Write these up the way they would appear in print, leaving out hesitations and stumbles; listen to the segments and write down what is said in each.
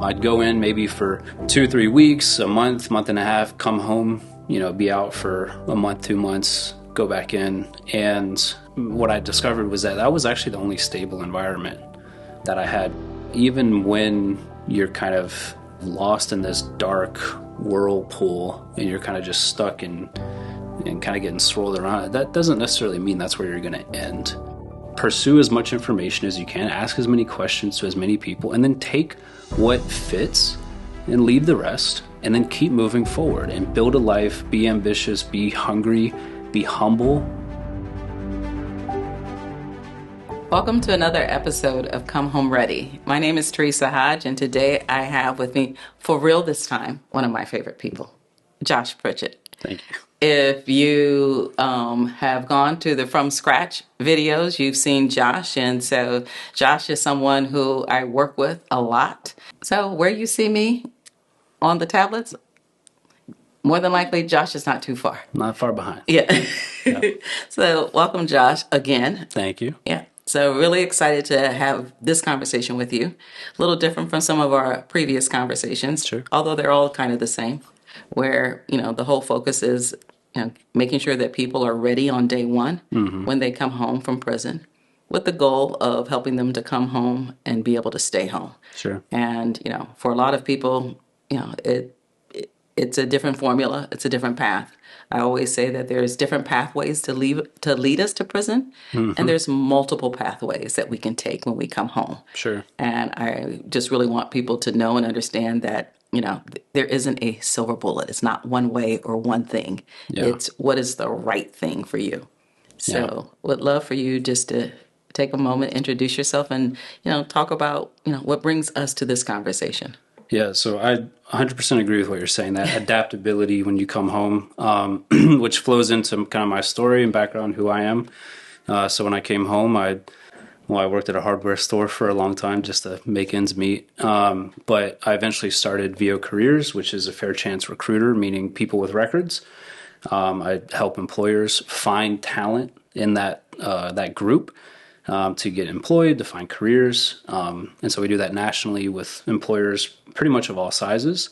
I'd go in maybe for 2-3 weeks, a month, month and a half, come home, be out for a month, 2 months, go back in. And what I discovered was that was actually the only stable environment that I had. Even when you're kind of lost in this dark whirlpool and you're kind of just stuck and kind of getting swirled around, that doesn't necessarily mean that's where you're going to end. Pursue as much information as you can, ask as many questions to as many people, and then take what fits and leave the rest, and then keep moving forward and build a life, be ambitious, be hungry, be humble. Welcome to another episode of Come Home Ready. My name is Teresa Hodge, and today I have with me, for real this time, one of my favorite people, Josh Pritchett. Thank you. If you have gone to the From Scratch videos, you've seen Josh. And so Josh is someone who I work with a lot. So where you see me on the tablets, more than likely, Josh is not too far. Not far behind. Yeah. Yep. So welcome, Josh, again. Thank you. Yeah. So really excited to have this conversation with you. A little different from some of our previous conversations, Sure. Although they're all kind of the same, where, the whole focus is making sure that people are ready on day one when they come home from prison, with the goal of helping them to come home and be able to stay home. Sure. And, for a lot of people, it's a different formula. It's a different path. I always say that there's different pathways to lead us to prison, and there's multiple pathways that we can take when we come home. Sure. And I just really want people to know and understand that, there isn't a silver bullet. It's not one way or one thing. Yeah. It's what is the right thing for you. So would love for you just to take a moment, introduce yourself, and, talk about, what brings us to this conversation. Yeah, so I 100% agree with what you're saying, that adaptability when you come home, which flows into kind of my story and background, who I am. So when I came home, I worked at a hardware store for a long time just to make ends meet. But I eventually started VO Careers, which is a fair chance recruiter, meaning people with records. I help employers find talent in that group to get employed, to find careers. And so we do that nationally with employers pretty much of all sizes.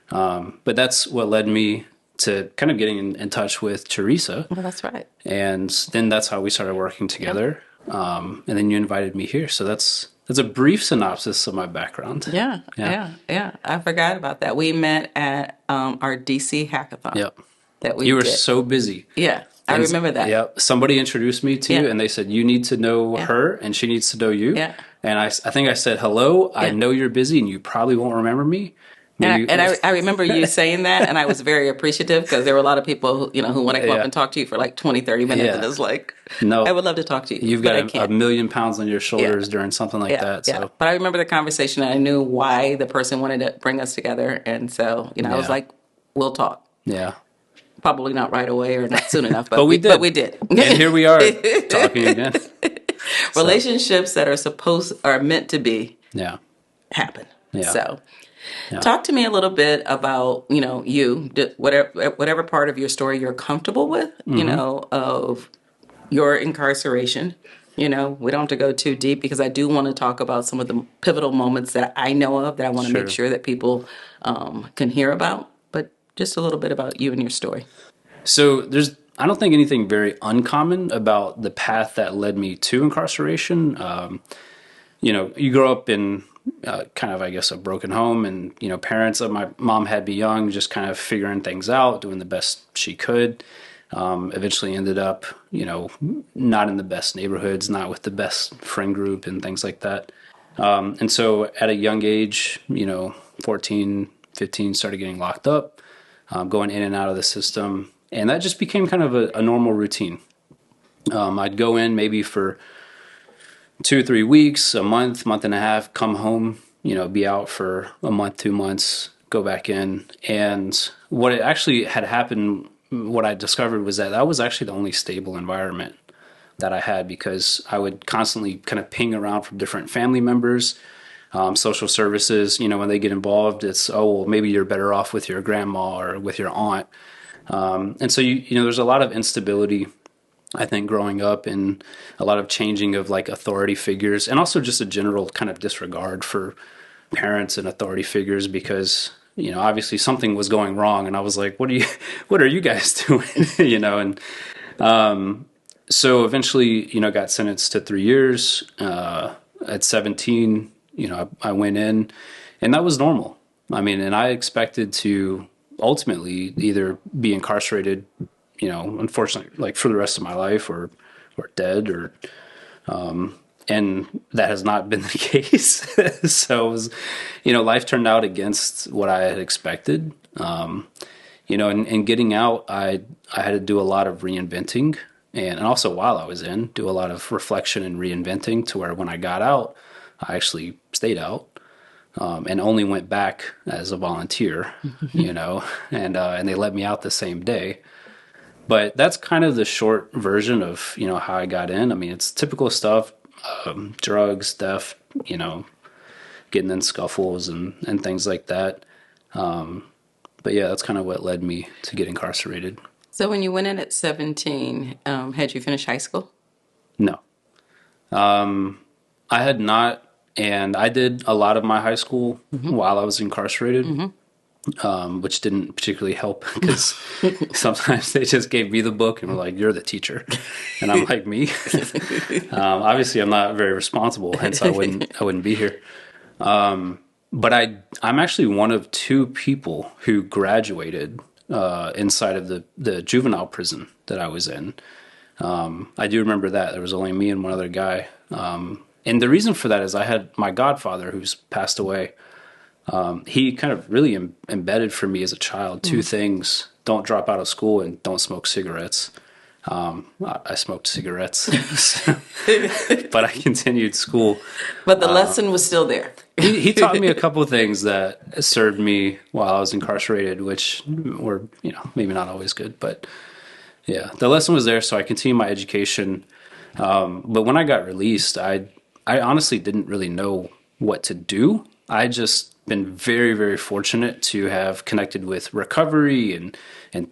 But that's what led me to kind of getting in touch with Teresa. Well, that's right. And then that's how we started working together. And then you invited me here. So that's a brief synopsis of my background. Yeah. I forgot about that. We met at our DC hackathon. Yep. That we You were did. so busy. Yeah, I remember that. Yeah. Somebody introduced me to you, Yeah. and they said, you need to know her, and she needs to know you. Yeah. And I think I said, hello, I know you're busy, and you probably won't remember me. And I remember you saying that, and I was very appreciative because there were a lot of people who want to come up and talk to you for like 20, 30 minutes. Yeah. And it's like, no, I would love to talk to you. You've got a million pounds on your shoulders during something like that. Yeah. So. But I remember the conversation, and I knew why the person wanted to bring us together. And so, I was like, we'll talk. Yeah. Probably not right away or not soon enough, but we did. But we did. And here we are talking again. Relationships that are meant to be happen. Yeah. So talk to me a little bit about, you, whatever part of your story you're comfortable with, of your incarceration. We don't have to go too deep because I do want to talk about some of the pivotal moments that I know of that I want to make sure that people can hear about. But just a little bit about you and your story. So I don't think anything very uncommon about the path that led me to incarceration. You grow up in kind of, I guess, a broken home, and, parents of my mom had me young, just kind of figuring things out, doing the best she could. Eventually ended up, not in the best neighborhoods, not with the best friend group and things like that. And so at a young age, 14, 15, started getting locked up, going in and out of the system. And that just became kind of a normal routine. I'd go in maybe for 2-3 weeks, a month, month and a half, come home, be out for a month, 2 months, go back in. And what it actually had happened, what I discovered was that was actually the only stable environment that I had, because I would constantly kind of ping around from different family members, social services. When they get involved, it's, maybe you're better off with your grandma or with your aunt. And so, there's a lot of instability, I think, growing up, and a lot of changing of like authority figures, and also just a general kind of disregard for parents and authority figures because, obviously something was going wrong. And I was like, what are you guys doing? And so eventually, got sentenced to 3 years. At 17, I went in, and that was normal. I mean, and I expected to ultimately either be incarcerated, unfortunately, like for the rest of my life, or dead, and that has not been the case. So it was, life turned out against what I had expected. And getting out, I had to do a lot of reinventing, and also while I was in, do a lot of reflection and reinventing to where when I got out, I actually stayed out, and only went back as a volunteer, and they let me out the same day. But that's kind of the short version of, how I got in. I mean, it's typical stuff, drugs, theft, getting in scuffles and things like that. But yeah, that's kind of what led me to get incarcerated. So when you went in at 17, had you finished high school? No, I had not. And I did a lot of my high school while I was incarcerated, which didn't particularly help because sometimes they just gave me the book and were like, "You're the teacher," and I'm like, "Me?" Obviously, I'm not very responsible, hence I wouldn't be here. But I'm actually one of two people who graduated inside of the juvenile prison that I was in. I do remember that there was only me and one other guy. And the reason for that is I had my godfather who's passed away. He kind of really embedded for me as a child two things: don't drop out of school and don't smoke cigarettes. I smoked cigarettes, but I continued school. But the lesson was still there. He taught me a couple of things that served me while I was incarcerated, which were, maybe not always good, but yeah, the lesson was there. So I continued my education. But when I got released, I honestly didn't really know what to do. I just been very, very fortunate to have connected with recovery and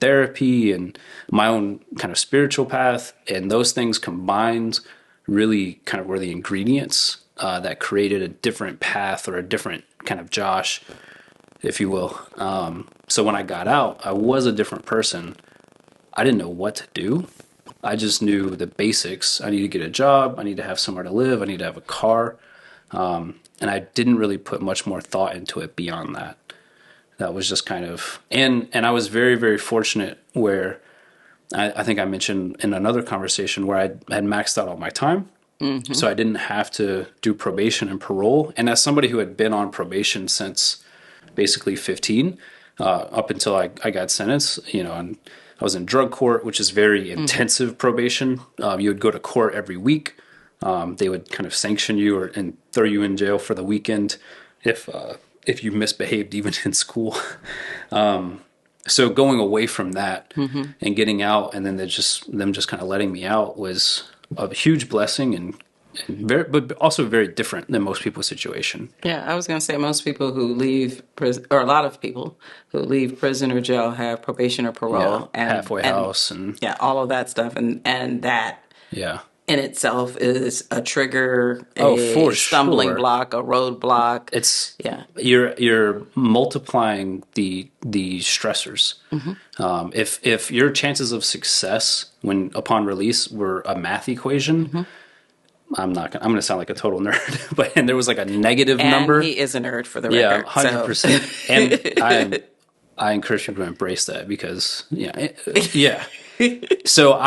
therapy and my own kind of spiritual path. And those things combined really kind of were the ingredients that created a different path or a different kind of Josh, if you will. So when I got out, I was a different person. I didn't know what to do. I just knew the basics. I need to get a job. I need to have somewhere to live. I need to have a car. And I didn't really put much more thought into it beyond that. That was just kind of, and I was very, very fortunate where I think I mentioned in another conversation where I had maxed out all my time. Mm-hmm. So I didn't have to do probation and parole. And as somebody who had been on probation since basically 15, up until I got sentenced, and I was in drug court, which is very intensive probation. You would go to court every week. They would kind of sanction you and throw you in jail for the weekend if you misbehaved even in school. So going away from that and getting out, and then them just kind of letting me out was a huge blessing and very, but also very different than most people's situation. Yeah, I was going to say most people who leave prison, or a lot of people who leave prison or jail have probation or parole, and halfway house, and all of that stuff, and that in itself is a trigger, for stumbling sure. block, a roadblock. It's you're multiplying the stressors. If your chances of success upon release were a math equation. I'm going to sound like a total nerd, and there was like a negative number. He is a nerd for the record. 100%. And I encourage you to embrace that because, So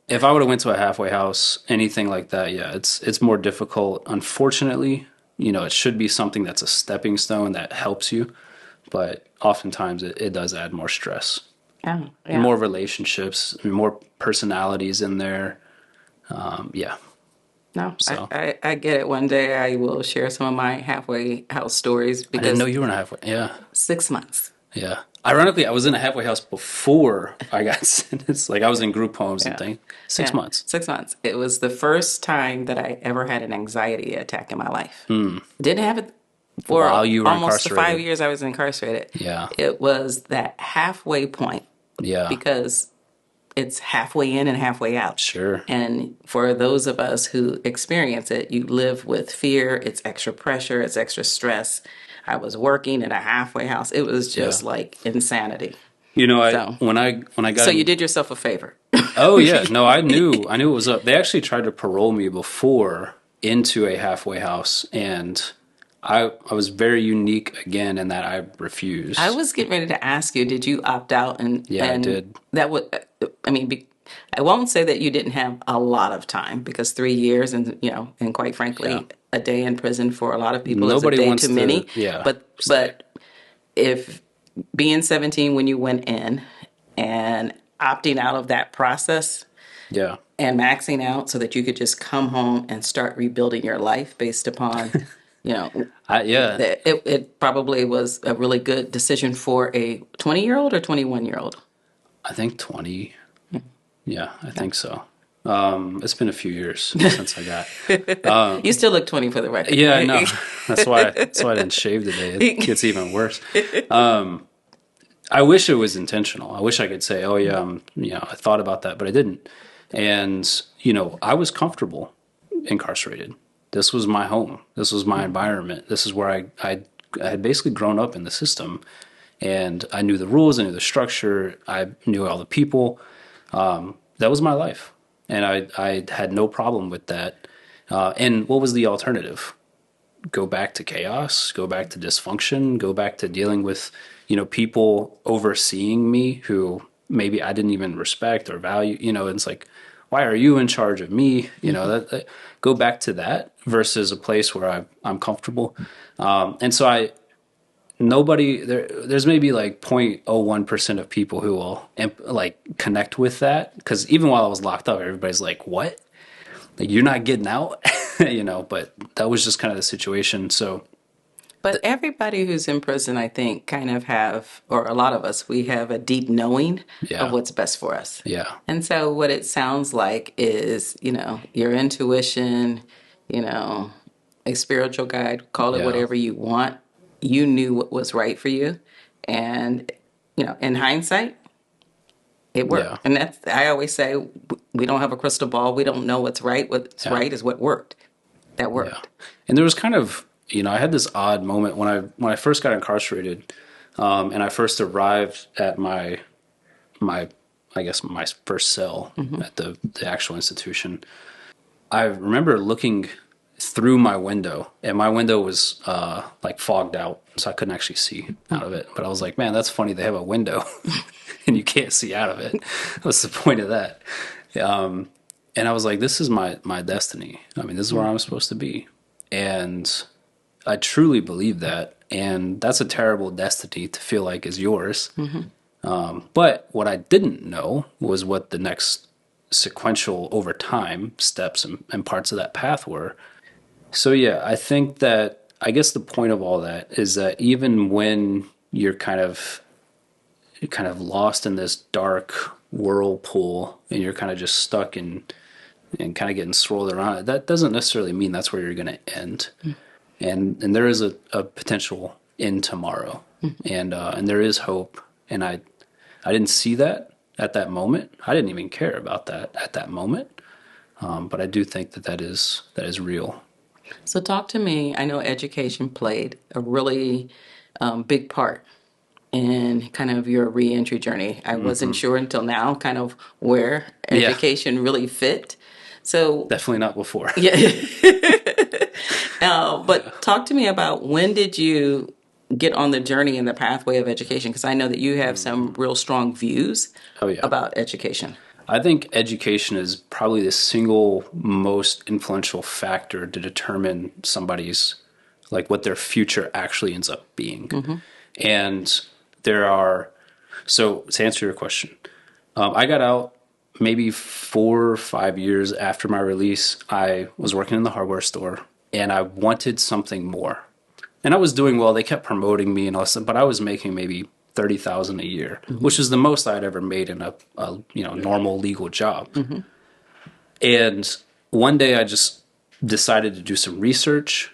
if I would have went to a halfway house, anything like that, it's more difficult. Unfortunately, it should be something that's a stepping stone that helps you, but oftentimes it does add more stress. More relationships, more personalities in there. No, so. I get it. One day I will share some of my halfway house stories. Because I didn't know you were in a halfway. Yeah. 6 months. Yeah. Ironically, I was in a halfway house before I got sentenced. Like I was in group homes and things. 6 months. 6 months. It was the first time that I ever had an anxiety attack in my life. Didn't have it for while you were almost the 5 years I was incarcerated. Yeah. It was that halfway point. Yeah. Because it's halfway in and halfway out. Sure. And for those of us who experience it, you live with fear, it's extra pressure, it's extra stress. I was working in a halfway house. It was Yeah. just like insanity. You know, I So, when I got so you in, did yourself a favor. oh yeah, no, I knew it was up. They actually tried to parole me before into a halfway house, and I was very unique again in that I I refused. was getting ready to ask you, did you opt out? Yeah, I And did. that would, I mean, I won't say that you didn't have a lot of time because 3 years and, and quite Yeah. frankly, a day in prison for a lot of people is a Nobody day too wants to, many. yeah, But, stay. but if being 17 when you went in and opting out of that process Yeah. and maxing out so that you could just come home and start rebuilding your life based upon, Yeah, it probably was a really good decision for a 20-year-old or 21-year-old. I think 20. Yeah, I Yeah. think so. It's been a few years since I got. You still look 20 for the record, Yeah, I know. right? That's why I didn't shave today. It gets even worse. I wish it was intentional. I wish I could say, "Oh yeah, I thought about that," but I didn't. And I was comfortable incarcerated. This was my home. This was my environment. This is where I had basically grown up in the system, and I knew the rules. I knew the structure. I knew all the people. That was my life, and I had no problem with that. And what was the alternative? Go back to chaos, go back to dysfunction, go back to dealing with, people overseeing me who maybe I didn't even respect or value. It's like, why are you in charge of me? Go back to that versus a place where I'm comfortable. And so there's maybe like 0.01% of people who will like connect with that. Cause even while I was locked up, everybody's like, what? Like, you're not getting out, but that was just kind of the situation. So, But everybody who's in prison, I think, kind of have, or a lot of us, we have a deep knowing of yeah, what's best for us. yeah, And so what it sounds like is, your intuition, you know, a spiritual guide, call it yeah, whatever you want. You knew what was right for you. And, in hindsight, it yeah, worked. And I always say, we don't have a crystal ball. We don't know what's right. What's yeah, right is what worked. That yeah. worked. And there was kind of, I had this odd moment when I first got incarcerated, and I first arrived at my I guess my first cell at the actual institution. I remember looking through my window, and my window was like fogged out, so I couldn't actually see out of it. But I was like, man, that's funny. They have a window, and you can't see out of it. What's the point of that? And I was like, this is my destiny. I mean, this is where I'm supposed to be, and I truly believe that. And that's a terrible destiny to feel like is yours. But what I didn't know was what the next sequential over time steps and parts of that path were. So yeah, I think that I guess the point of all that is that even when you're kind of lost in this dark whirlpool and you're kind of just stuck in and kind of getting swirled around, that doesn't necessarily mean that's where you're going to end. And there is a potential in tomorrow, and there is hope. And I didn't see that at that moment. I didn't even care about that at that moment. But I do think that is real. So talk to me. I know education played a really big part in kind of your reentry journey. I wasn't sure until now kind of where Yeah, education really fit. So definitely not before. yeah, but talk to me about when did you get on the journey in the pathway of education? Because I know that you have some real strong views Oh yeah. about education. I think education is probably the single most influential factor to determine somebody's like what their future actually ends up being. And there are so to answer your question, I got out maybe 4 or 5 years after my release. I was working in the hardware store and I wanted something more. And I was doing well. They kept promoting me and all this, but I was making maybe 30,000 a year, which is the most I'd ever made in a normal legal job. And one day I just decided to do some research.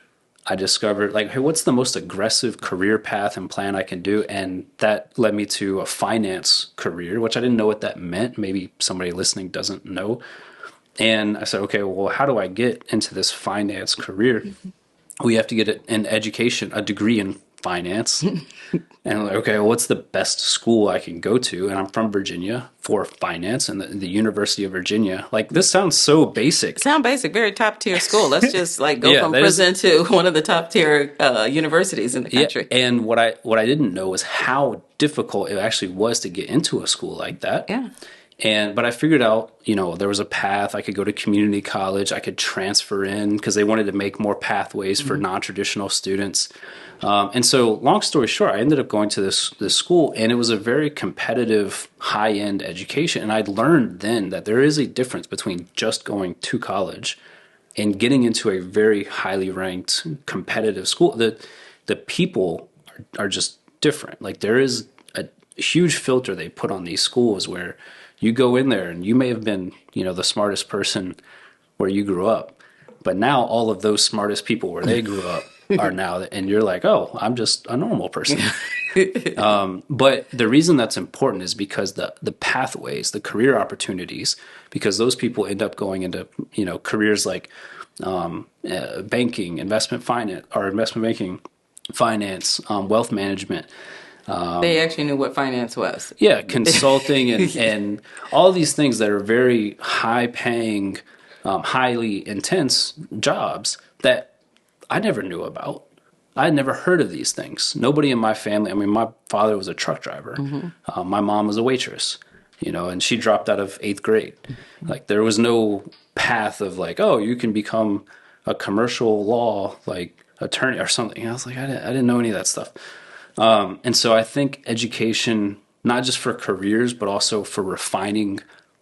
I discovered like, hey, what's the most aggressive career path and plan I can do? And that led me to a finance career, which I didn't know what that meant. Maybe somebody listening doesn't know. And I said, okay, well, how do I get into this finance career? We have to get an education, a degree in finance. And I'm like, okay, well, what's the best school I can go to? And I'm from Virginia for finance and the University of Virginia. Like, this sounds so basic. Sound basic, very top tier school. Let's just like go Yeah, from that is. prison to one of the top tier universities in the Yeah, country. and what I didn't know was how difficult it actually was to get into a school like that. Yeah. But I figured out, there was a path. I could go to community college. I could transfer in because they wanted to make more pathways for non-traditional students. And so, long story short, I ended up going to this school, and it was a very competitive, high-end education. And I'd learned then that there is a difference between just going to college and getting into a very highly ranked, competitive school. The people are just different. Like, there is a huge filter they put on these schools where you go in there and you may have been, the smartest person where you grew up, but now all of those smartest people where they grew up are now, and you're like, oh, I'm just a normal person. But the reason that's important is because the pathways, the career opportunities, because those people end up going into, careers like banking, investment banking, finance, wealth management. They actually knew what finance was. Yeah, consulting and all these things that are very high paying, highly intense jobs that I never knew about. I had never heard of these things. Nobody in my family, I mean, my father was a truck driver. My mom was a waitress, and she dropped out of 8th grade. Like, there was no path of like, oh, you can become a commercial law, like, attorney or something. I was like, I didn't know any of that stuff. And so I think education, not just for careers, but also for refining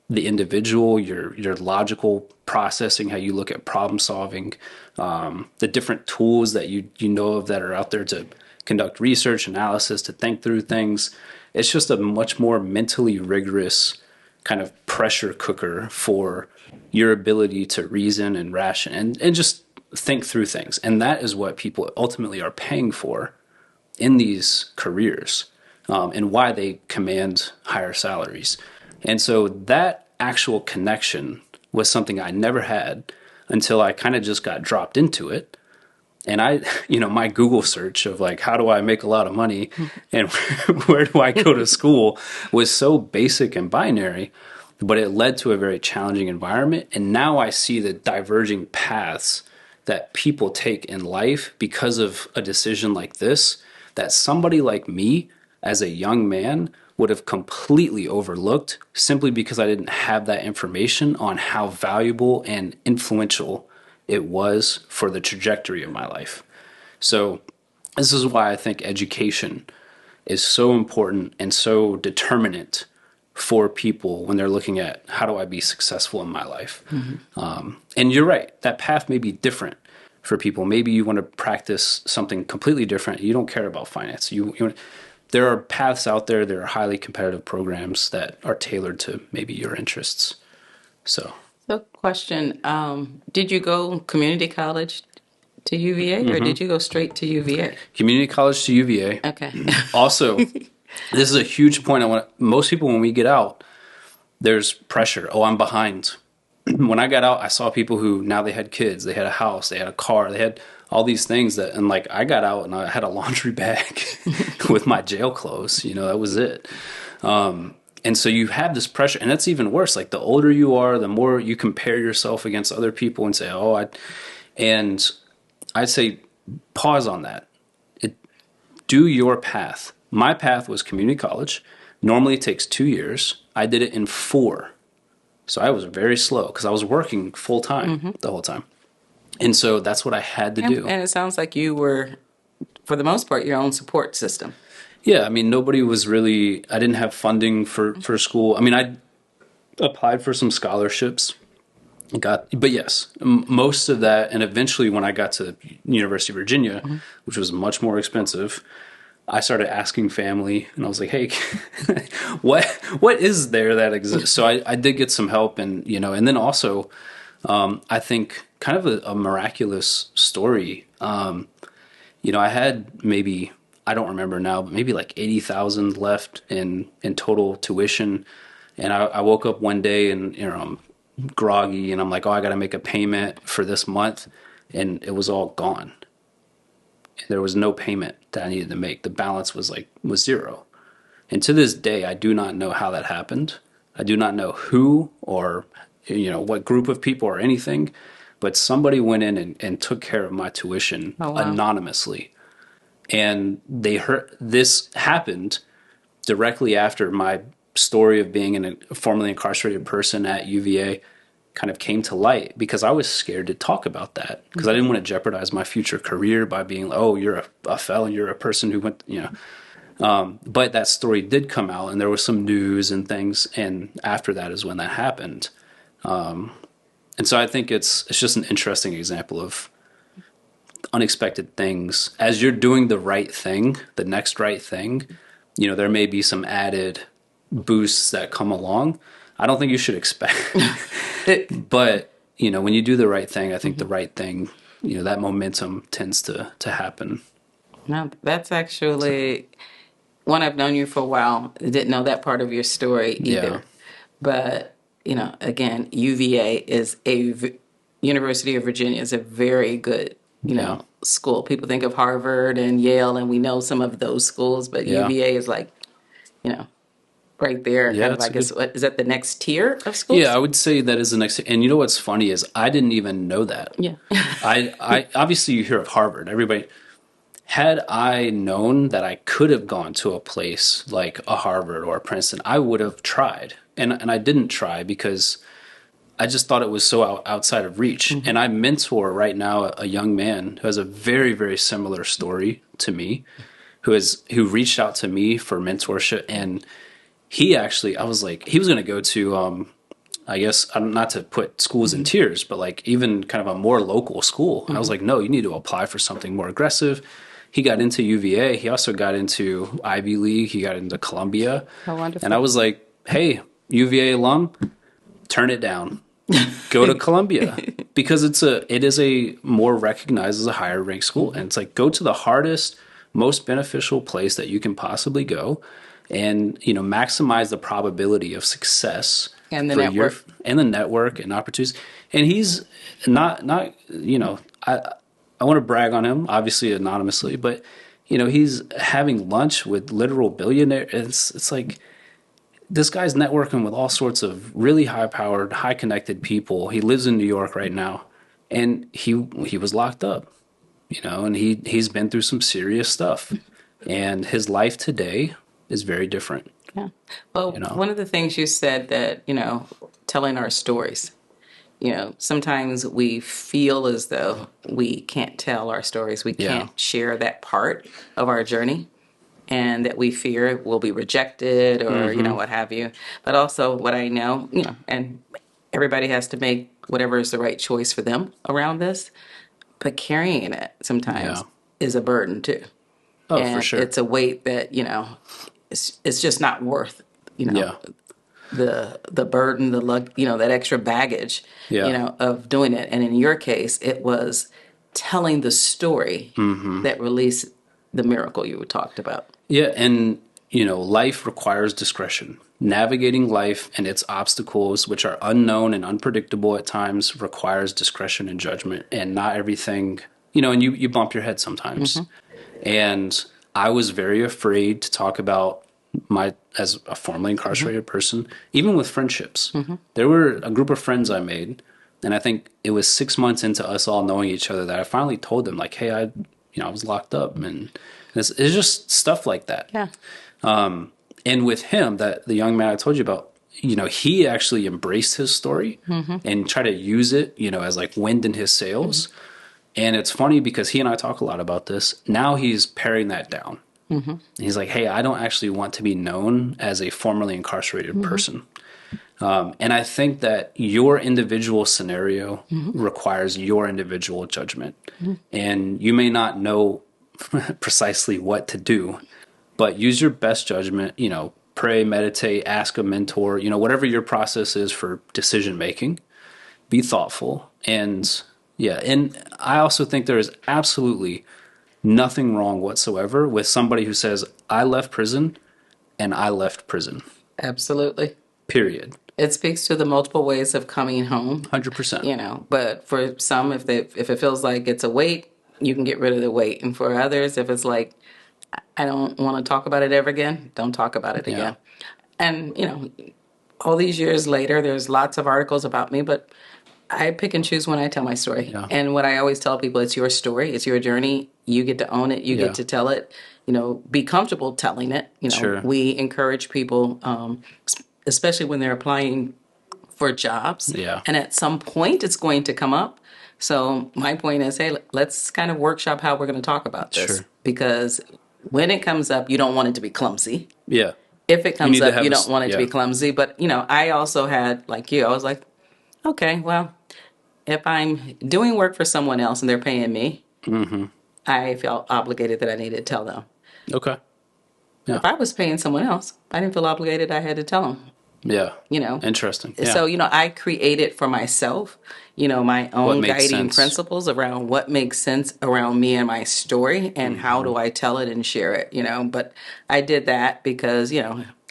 the individual, your logical processing, how you look at problem solving, the different tools that you know of that are out there to conduct research, analysis, to think through things. It's just a much more mentally rigorous kind of pressure cooker for your ability to reason and ration and just think through things. And that is what people ultimately are paying for in these careers, and why they command higher salaries. And so that actual connection was something I never had until I kind of just got dropped into it. And my Google search of like, how do I make a lot of money and where do I go to school was so basic and binary, but it led to a very challenging environment. And now I see the diverging paths that people take in life because of a decision like this, that somebody like me as a young man would have completely overlooked simply because I didn't have that information on how valuable and influential it was for the trajectory of my life. So this is why I think education is so important and so determinant for people when they're looking at how do I be successful in my life. And you're right, that path may be different for people. Maybe you want to practice something completely different. You don't care about finance. There are paths out there. There are highly competitive programs that are tailored to maybe your interests. So Question, did you go community college to UVA or did you go straight to UVA? community college to UVA. Okay. Also, this is a huge point. Most people, when we get out, there's pressure. Oh, I'm behind. When I got out, I saw people who now they had kids, they had a house, they had a car, they had all these things and like I got out and I had a laundry bag with my jail clothes, that was it. And so you have this pressure, and that's even worse. Like, the older you are, the more you compare yourself against other people and say, and I'd say pause on that. Do your path. My path was community college. Normally it takes 2 years. I did it in 4. So I was very slow because I was working full time the whole time. And so that's what I had to do. And it sounds like you were, for the most part, your own support system. Yeah, I mean, nobody was really, I didn't have funding for school. I mean, I applied for some scholarships, but yes, most of that. And eventually when I got to University of Virginia, which was much more expensive, I started asking family, and I was like, hey, what is there that exists? So I did get some help, and then also, I think kind of a miraculous story. I had maybe, I don't remember now, but maybe like 80,000 left in total tuition. And I woke up one day and, I'm groggy and I'm like, oh, I got to make a payment for this month. And it was all gone. There was no payment that I needed to make. The balance was zero. And to this day, I do not know how that happened. I do not know who or, what group of people or anything, but somebody went in and took care of my tuition Oh, wow. anonymously. And they heard this happened directly after my story of being a formerly incarcerated person at UVA kind of came to light, because I was scared to talk about that because I didn't want to jeopardize my future career by being, oh, you're a felon, you're a person who went, But that story did come out, and there was some news and things, and after that is when that happened. And so I think it's just an interesting example of unexpected things. As you're doing the right thing, the next right thing, there may be some added boosts that come along. I don't think you should expect, but when you do the right thing, I think the right thing, that momentum tends to happen. No, that's actually one. I've known you for a while. Didn't know that part of your story Yeah. either. But, again, University of Virginia is a very good, Yeah. school. People think of Harvard and Yale, and we know some of those schools, but Yeah. UVA is like, you know, right there, Yeah. kind of, I It's a guess, good. what, is that the next tier of Yeah, schools? I would say that is the next. And you know what's funny is I didn't even know that. Yeah. I obviously you hear of Harvard. Everybody, had I known that I could have gone to a place like a Harvard or a Princeton, I would have tried. And I didn't try because I just thought it was so outside of reach. Mhm. And I mentor right now a young man who has a very, very similar story to me, who reached out to me for mentorship. And he actually, I was like, he was going to go to, I guess, not to put schools in Mhm. tiers, but like even kind of a more local school. I was Mhm. like, no, you need to apply for something more aggressive. He got into UVA. He also got into Ivy League. He got into Columbia. How And I wonderful. was like, hey, UVA alum, turn it down. Go to Columbia because it is a more recognized as a higher ranked school. And Mhm. it's like, go to the hardest, most beneficial place that you can possibly go and, maximize the probability of success And the for your network. and the network and opportunities. And he's not I want to brag on him, obviously anonymously, but he's having lunch with literal billionaires. It's like this guy's networking with all sorts of really high powered, high connected people. He lives in New York right now, and he was locked up, and he's been through some serious stuff, and his life today is very different. Yeah. You Well, know, one of the things you said that, telling our stories, sometimes we feel as though we can't tell our stories. We yeah, can't share that part of our journey, and that we fear will be rejected or, mm-hmm, what have you. But also what I know, and everybody has to make whatever is the right choice for them around this, but carrying it yeah, sometimes is a burden too. oh for And sure, it's a weight that, it's just not worth, you know, yeah, the burden, the lug, that extra baggage, yeah, of doing it. And in your case, it was telling the story mm-hmm, that released the miracle you talked about. yeah, and life requires discretion. Navigating life and its obstacles, which are unknown and unpredictable at times, requires discretion and judgment. And not everything, and you bump your head sometimes. Hmm. And I was very afraid to talk about as a formerly Hmm. incarcerated person, even with friendships. Hmm. There were a group of friends I made, and I think it was 6 months into us all knowing each other that I finally told them, like, hey, I was locked up. And it's just stuff like that. Yeah. And with him, that the young man I told you about, he actually embraced his story Hmm. and tried to use it, as like wind in his Hmm. sails. And it's funny because he and I talk a lot about this. Now he's paring that down. Hmm. He's like, hey, I don't actually want to be known as a formerly incarcerated Hmm. person. And I think that your individual scenario Hmm. requires your individual judgment. Hmm. And you may not know precisely what to do, but use your best judgment, pray, meditate, ask a mentor, whatever your process is for decision making, be thoughtful. And yeah, and I also think there is absolutely nothing wrong whatsoever with somebody who says, I left prison and I left prison. Absolutely. Period. It speaks to the multiple ways of coming home, 100%. but for some, if it feels like it's a weight, you can get rid of the weight. And for others, if it's like, I don't want to talk about it ever again, don't talk about it Yeah. again. And, all these years later, there's lots of articles about me, but I pick and choose when I tell my story. Yeah. And what I always tell people, it's your story, it's your journey. You get to own it, you Yeah. get to tell it, be comfortable telling it. Sure. We encourage people, especially when they're applying for jobs. Yeah. And at some point, it's going to come up. So my point is, hey, let's kind of workshop how we're going to talk about this. Sure. Because when it comes up, you don't want it to be clumsy. Yeah. If it You comes need to up, have you a don't want it to be yeah. clumsy. But, I also had, like you, I was like, okay, well, if I'm doing work for someone else and they're paying me, I felt obligated that I needed to tell them. Okay. Yeah. If I was paying someone else, I didn't feel obligated I had to tell them. Yeah. You know, Interesting. Yeah. so I created for myself, my What own makes guiding sense. principles around what makes sense around me and my story and how do I tell it and share it. But I did that because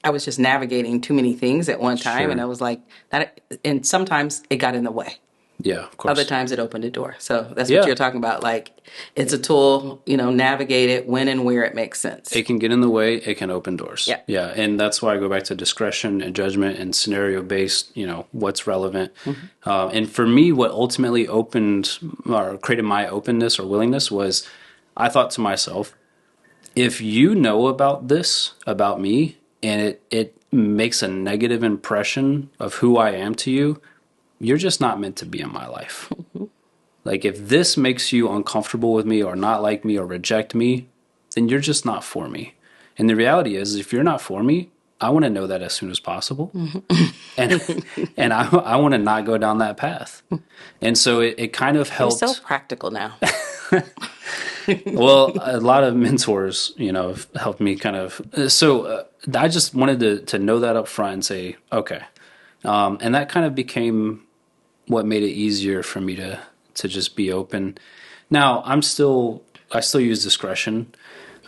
I was just navigating too many things at one time, and Sure. I was like that, and sometimes it got in the way. Yeah, of Other course. times it opened a door. So that's what Yeah. you're talking about. Like, it's a tool, navigate it when and where it makes sense. It can get in the way, it can open doors. Yeah. Yeah. And that's why I go back to discretion and judgment and scenario based, what's relevant. And for me, what ultimately opened or created my openness or willingness was I thought to myself, if you know about this, about me, and it makes a negative impression of who I am to you, you're just not meant to be in my life. Like, if this makes you uncomfortable with me or not like me or reject me, then you're just not for me. And the reality is, if you're not for me, I want to know that as soon as possible. And and I want to not go down that path. And so it kind of You're so helped. practical now. Well, a lot of mentors, have helped me kind of. I just wanted to know that up front and say, okay. And that kind of became what made it easier for me to just be open. Now, I still use discretion.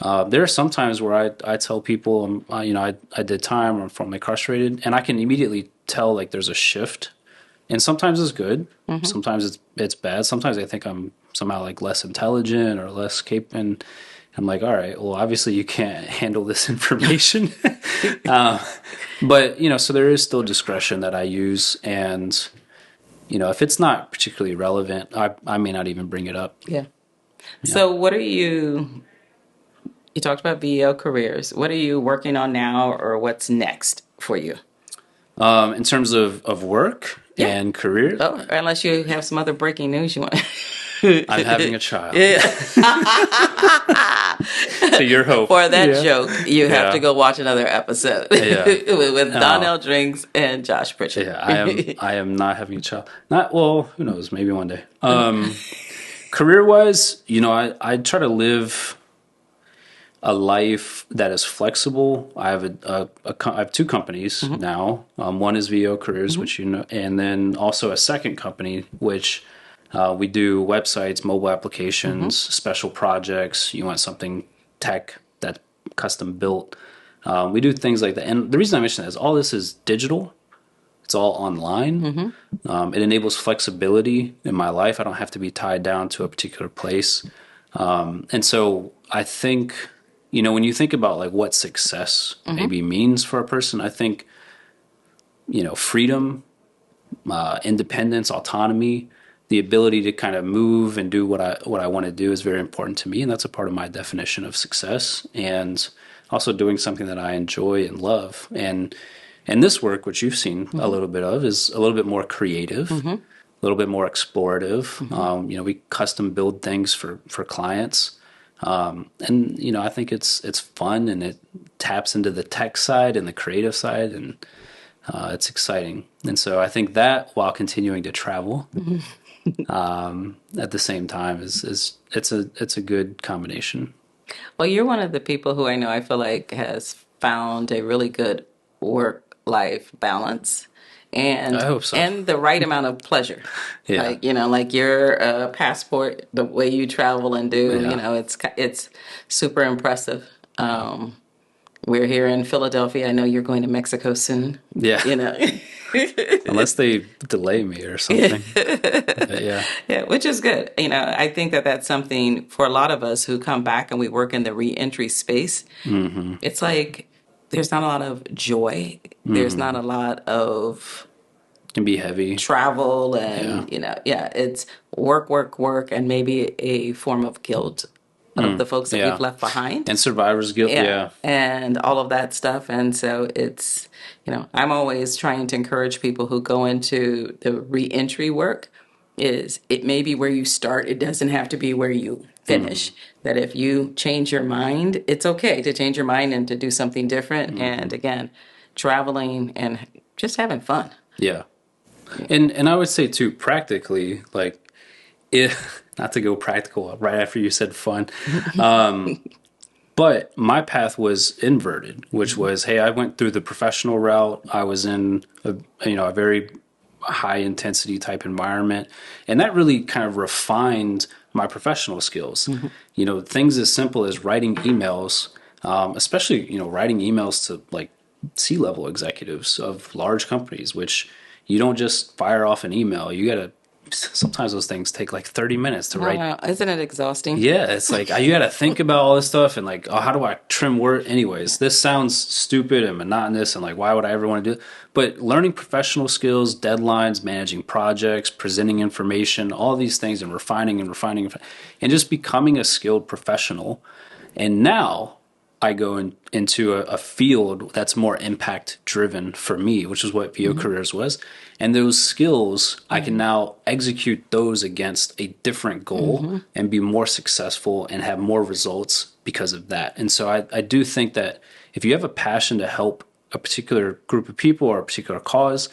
There are some times where I tell people, I did time or I'm from incarcerated, and I can immediately tell like there's a shift. And sometimes it's good, sometimes it's bad. Sometimes I think I'm somehow like less intelligent or less capable. And I'm like, all right, well, obviously you can't handle this information. But so there is still discretion that I use, and if it's not particularly relevant, I may not even bring it up. Yeah. So what are you talked about VO careers. What are you working on now or what's next for you? In terms of work Yeah. and career, Oh, unless you have some other breaking news you want. I'm having a child. Yeah. To your hope. For that Yeah. joke, you have Yeah. to go watch another episode Yeah. with Donnell Drinks and Josh Pritchett. Yeah, I am not having a child. Not well, who knows, maybe one day. Career wise, I try to live a life that is flexible. I have I have two companies now. One is VO Careers, which and then also a second company, which we do websites, mobile applications, special projects. You want something tech that's custom built. We do things like that. And the reason I mention that is all this is digital. It's all online. It enables flexibility in my life. I don't have to be tied down to a particular place. And so I think, when you think about like what success maybe means for a person, I think, freedom, independence, autonomy, the ability to kind of move and do what I want to do is very important to me. And that's a part of my definition of success. And also doing something that I enjoy and love. And this work, which you've seen a little bit of, is a little bit more creative, a little bit more explorative. We custom build things for clients. And I think it's fun, and it taps into the tech side and the creative side, and it's exciting. And so I think that, while continuing to travel at the same time, it's a good combination. Well, you're one of the people who I feel like has found a really good work-life balance. and I hope so. the right amount of pleasure. Yeah. Like, like your passport, the way you travel and do, Yeah. it's super impressive. We're here in Philadelphia. I know you're going to Mexico soon. Yeah. You know. Unless they delay me or something. But yeah. Yeah, which is good. I think that that's something for a lot of us who come back and we work in the reentry space. Mm-hmm. It's like there's not a lot of joy. There's not Mm-hmm. a lot of Can be heavy. travel Yeah. and, yeah, it's work, work, work, and maybe a form of guilt of the folks that we've Yeah. left behind. And survivor's guilt. Yeah, Yeah. and all of that stuff. And so it's, I'm always trying to encourage people who go into the reentry work is it may be where you start. It doesn't have to be where you finish. That if you change your mind, it's okay to change your mind and to do something different. And again, traveling and just having fun. Yeah. And I would say too, practically, like, if not to go practical right after you said fun, but my path was inverted, which was, hey, I went through the professional route. I was in a very high intensity type environment, and that really kind of refined my professional skills. Things as simple as writing emails, especially writing emails to like C-level executives of large companies, which you don't just fire off an email. You gotta sometimes those things take like 30 minutes to write. Isn't it exhausting? Yeah, it's like you got to think about all this stuff and like, oh, how do I trim word? Anyways, this sounds stupid and monotonous and like, why would I ever want to do it? But learning professional skills, deadlines, managing projects, presenting information, all these things, and refining and refining and just becoming a skilled professional. And now I go into a field that's more impact driven for me, which is what VO Careers was. And those skills, I can now execute those against a different goal and be more successful and have more results because of that. And so I do think that if you have a passion to help a particular group of people or a particular cause,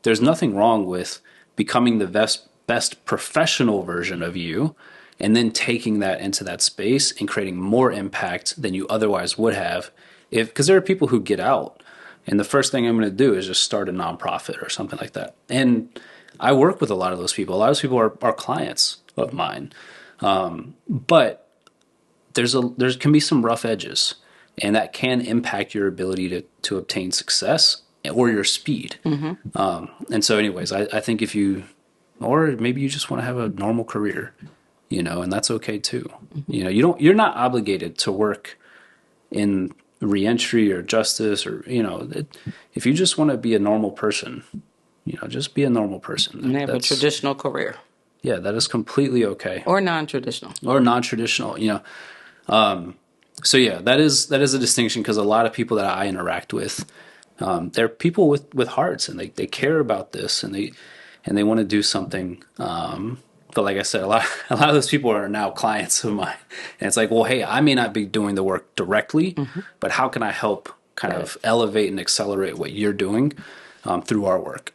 there's nothing wrong with becoming the best professional version of you and then taking that into that space and creating more impact than you otherwise would have. Because there are people who get out and the first thing I'm going to do is just start a nonprofit or something like that. And I work with a lot of those people. A lot of those people are clients of mine. But there can be some rough edges, and that can impact your ability to obtain success or your speed. And so anyways, I think or maybe you just want to have a normal career, and that's okay too. You're not obligated to work in reentry or justice or, if you just want to be a normal person, just be a normal person. And they have a traditional career. Yeah, that is completely okay. Or non-traditional. Or non-traditional, So yeah, that is a distinction because a lot of people that I interact with, they're people with hearts and they care about this and they want to do something. But like I said, a lot of those people are now clients of mine, and it's like, well, hey, I may not be doing the work directly, but how can I help kind of elevate and accelerate what you're doing through our work?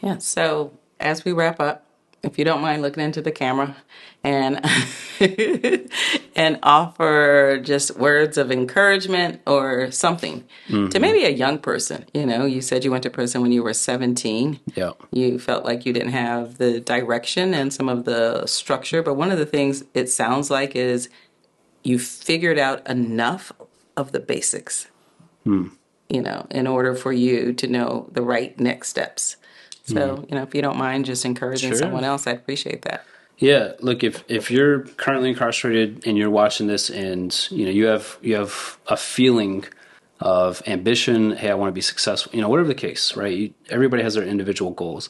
Yeah. So as we wrap up, if you don't mind looking into the camera and and offer just words of encouragement or something to maybe a young person. You said you went to prison when you were 17. Yeah. You felt like you didn't have the direction and some of the structure, but one of the things it sounds like is you figured out enough of the basics, in order for you to know the right next steps. So, if you don't mind just encouraging someone else, I'd appreciate that. Yeah, look, if you're currently incarcerated and you're watching this and you have a feeling of ambition, hey, I want to be successful, whatever the case, right? Everybody has their individual goals.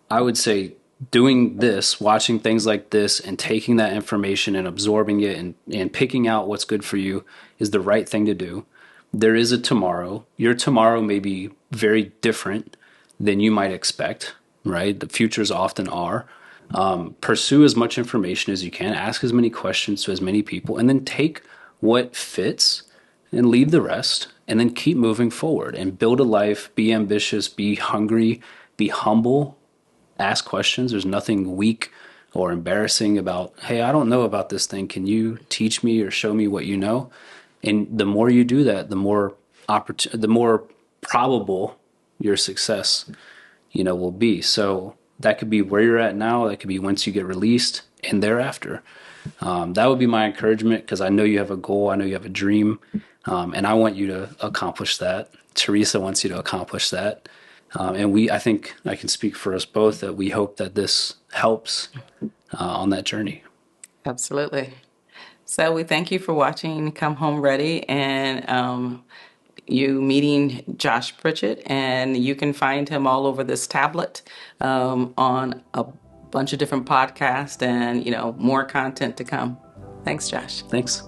I would say doing this, watching things like this and taking that information and absorbing it and picking out what's good for you is the right thing to do. There is a tomorrow. Your tomorrow may be very different than you might expect, right? The futures often are. Pursue as much information as you can, ask as many questions to as many people, and then take what fits and leave the rest, and then keep moving forward and build a life, be ambitious, be hungry, be humble, ask questions. There's nothing weak or embarrassing about, hey, I don't know about this thing. Can you teach me or show me what you know? And the more you do that, the more probable your success will be. So that could be where you're at now. That could be once you get released and thereafter. That would be my encouragement because I know you have a goal. I know you have a dream. And I want you to accomplish that. Teresa wants you to accomplish that. I think I can speak for us both that we hope that this helps on that journey. Absolutely. So we thank you for watching Come Home Ready and you meeting Josh Pritchett, and you can find him all over this tablet on a bunch of different podcasts and, more content to come. Thanks, Josh. Thanks.